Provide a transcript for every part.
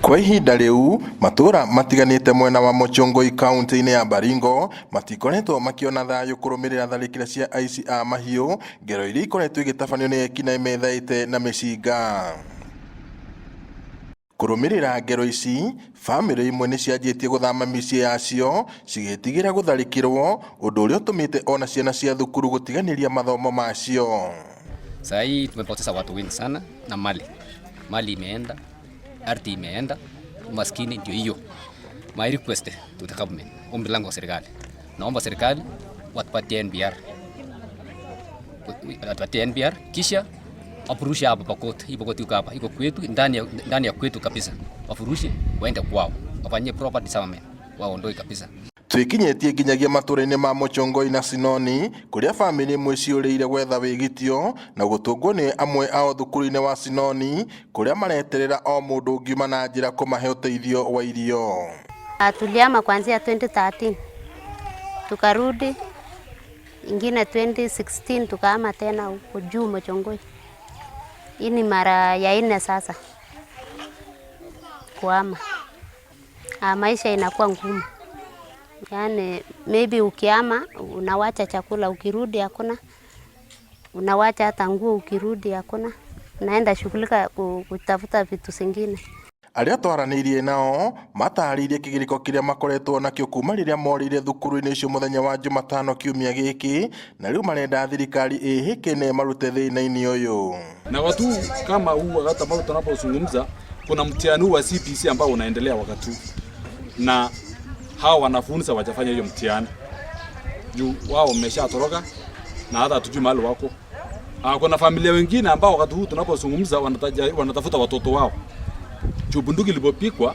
Kwa ihinda riu matura matiganite mwena wa Muchongoi kaunti-ini ya Baringo matikoretwo makiona thayu kurumirira tharikira cia aici a mahiu ngero iria ikoretwo igitabanio ni ekinaĩ methaĩte na mĩcinga. Kurumirira ngero ici, family imwe ni cianjitie guthama mĩciĩ yacio cigĩtigĩra gutharikirwo, undu uria utumite ona ciana cia thukuru gutiganiria mathomo macio. Sasa hii tumepoteza watu wengi sana na mali imeenda, ardhi imeenda, umaskini ndio hiyo. My request to the government, ombi langu wa serikali, naomba serikali watupatie NBR, kisha wafurushe hapa Pokot. Hii Pokot iko hapa, iko kwetu, ndani ya kwetu kabisa. Wafurushe waende kwao, wafanyie property settlement, waondoe kabisa. Twikinyetie nginyagia matura-ini ma Muchongoi na Sinoni kuria family imwe ciũrĩire gwetha wĩgitio na gũtũngwo nĩ amwe ao thukuru-inĩ wa Sinoni kuria mareterera o mũndũ ngiuma na njĩra kũmahe ũteithio wa irio. Tuliama kuanzia 2013 tukarudi, ingine 2016 tukahama tena huko juu Muchongoi. Hii ni mara ya 4 sasa kuhama. Maisha inakuwa ngumu. Yani maybe ukihama unawacha chakula, ukirudi hakuna, unawacha hata nguo, ukirudi hakuna, unaenda shughulika kutafuta vitu zingine. Aria twaranirie nao mataririe kigiriko kiria makoretwo nakio kuma riria morire thukuru-ini icio muthenya wa Jumatano kiumia giki, na riu marenda thirikari ihikene marute thina-ini uyu. Na watu kama huu wakati ambao tunapozungumza, kuna mtihani wa CBC ambao unaendelea wakati huu, na hao wanafunzi wajafanya hiyo mtihani juu wao wameshatoroka na hata hatujui mahali wako. Kuna familia wengine ambao wakati huu tunapozungumza wanatafuta watoto wao juu bunduki ilipopikwa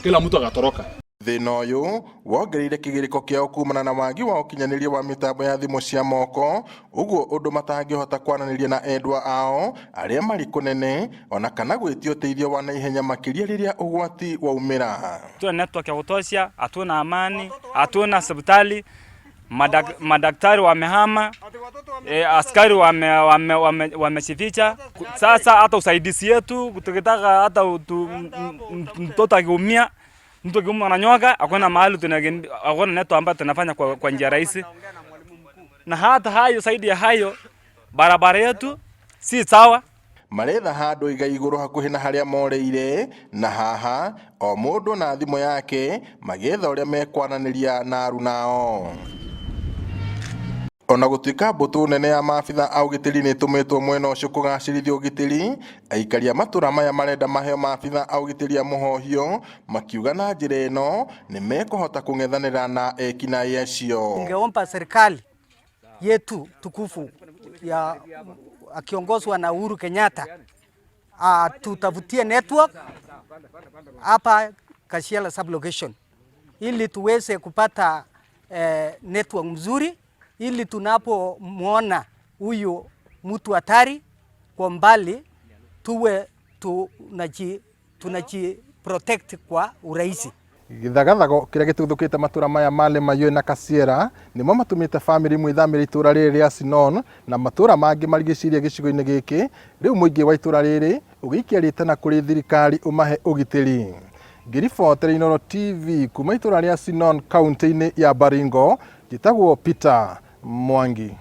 kila mtu akatoroka. Thina uyu wongereire kigiriko kiao kumana na wagi wa ukinyaniria wa mitambo ya thimu cia moko, uguo undu matangihota kwananiria na endwa ao aria mari kunene ona kana gwitio teithio wa naihenya makiria riria ugwati waumira. Tuna network ya kutosha, hatuna amani, hatuna hospitali, madaktari wamehama, askari wamechificha. Sasa hata usaidizi yetu tukitaka hata mtoto akiumia, mtu akiumwa ananyoka, hakuna mahali hakuna neto ambayo tunafanya kwa njia rahisi. Na hata hayo, zaidi ya hayo, barabara yetu si sawa. Maretha handu iga iguru hakuhi na haria moreire, na haha o mundu na thimu yake magetha uria mekwananiria na arunao. Ona gutuika mbutu nene ya maabitha a ugitiri ni tumitwo mwena ucio kugacirithia ugitiri, aikari a matura maya marenda maheo maabitha a ugitiri a muhohio makiuga na njira ino ni mekuhota kung'ethanira na ekinaĩ acio. Ningeomba serikali yetu tukufu ya akiongozwa na Uhuru Kenyatta tutafutie network hapa Kashiala sublocation ili tuweze kupata network mzuri, ili tunapomwona huyu mtu hatari kwa mbali tuwe tunaji protect kwa urahisi. Githagathago kiria gituthukite matura maya male Mayũ na Kasiera nimo matumite family imwe ithamire itura riri ria Sinon na matura mangi marigicirie gicigo-ini giki. Riu muingi wa itura riri ugikiarite na kuri thirikari umahe ugitiri. Ngiribotera Inooro TV kuma itura ria Sinon kaunti-ini ya Baringo, njitagwo Peter Mwangi.